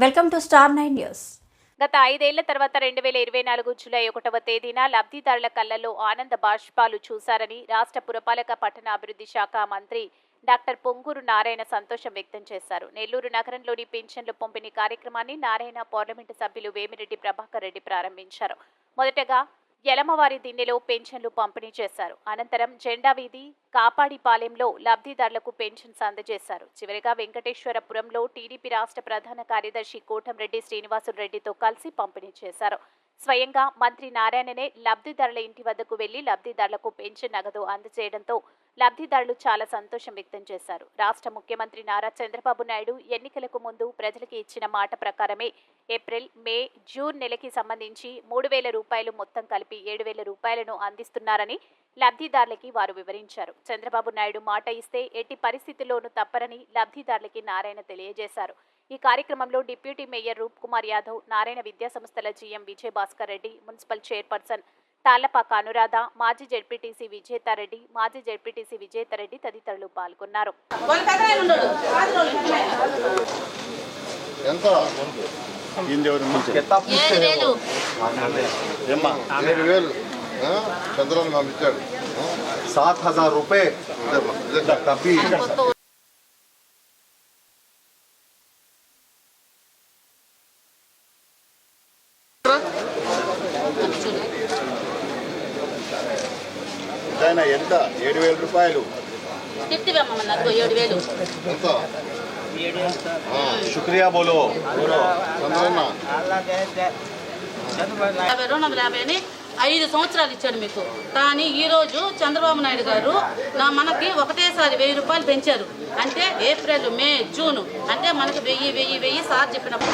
Welcome to star 9 news. గత 5 ఏళ్ల తర్వాత 2024 జూలై 1వ తేదీన లబ్ధిదారుల కళ్లలో ఆనంద బాష్పాలు చూశారని రాష్ట్ర పురపాలక పట్టణాభివృద్ధి శాఖ మంత్రి డాక్టర్ పొంగూరు నారాయణ సంతోషం వ్యక్తం చేశారు. నెల్లూరు నగరంలోని పింఛన్లు పంపిణీ కార్యక్రమాన్ని నారాయణ పార్లమెంటు సభ్యులు వేమిరెడ్డి ప్రభాకర్ రెడ్డి ప్రారంభించారు. మొదటగా యలమవారి దిన్నెలో పెన్షన్లు పంపిణీ చేశారు. అనంతరం జెండా వీధి కాపాడిపాలెంలో లబ్ధిదారులకు పెన్షన్స్ అందజేశారు. చివరిగా వెంకటేశ్వరపురంలో టీడీపీ రాష్ట్ర ప్రధాన కార్యదర్శి కోటంరెడ్డి శ్రీనివాసులరెడ్డితో కలిసి పంపిణీ చేశారు. స్వయంగా మంత్రి నారాయణనే లబ్ధిదారుల ఇంటి వద్దకు వెళ్లి లబ్ధిదారులకు పెన్షన్ నగదు అందజేయడంతో లబ్ధిదారులు చాలా సంతోషం వ్యక్తం చేశారు. రాష్ట్ర ముఖ్యమంత్రి నారా చంద్రబాబు నాయుడు ఎన్నికలకు ముందు ప్రజలకు ఇచ్చిన మాట ప్రకారమే ఏప్రిల్, మే, జూన్ నెలకి సంబంధించి 3,000 రూపాయలు మొత్తం కలిపి 7,000 రూపాయలను అందిస్తున్నారని లబ్ధిదారులకి వారు వివరించారు. చంద్రబాబు నాయుడు మాట ఇస్తే ఎట్టి పరిస్థితుల్లోనూ తప్పరని లబ్ధిదారులకి నారాయణ తెలియజేశారు. ఈ కార్యక్రమంలో డిప్యూటీ మేయర్ రూప్ కుమార్ యాదవ్, నారాయణ విద్యాసంస్థల GM Vijay Bhaskar Reddy, municipal chairperson Tallapaka Anuradha, మాజీ జెడ్పీటీసీ విజేతారెడ్డి, మాజీ జెడ్పీటీసీ విజేతారెడ్డి తదితరులు పాల్గొన్నారు. చంద్రబాబు పంపించాడు 7,000 రూపాయలు. ఎంత 7,000 రూపాయలు శుక్రియా బోలో 5 సంవత్సరాలు ఇచ్చాడు మీకు. కానీ ఈరోజు చంద్రబాబు నాయుడు గారు మనకి ఒకటేసారి 1,000 రూపాయలు పెంచారు. అంటే ఏప్రిల్, మే, జూన్ అంటే మనకు 1,000 సార్ చెప్పినప్పుడు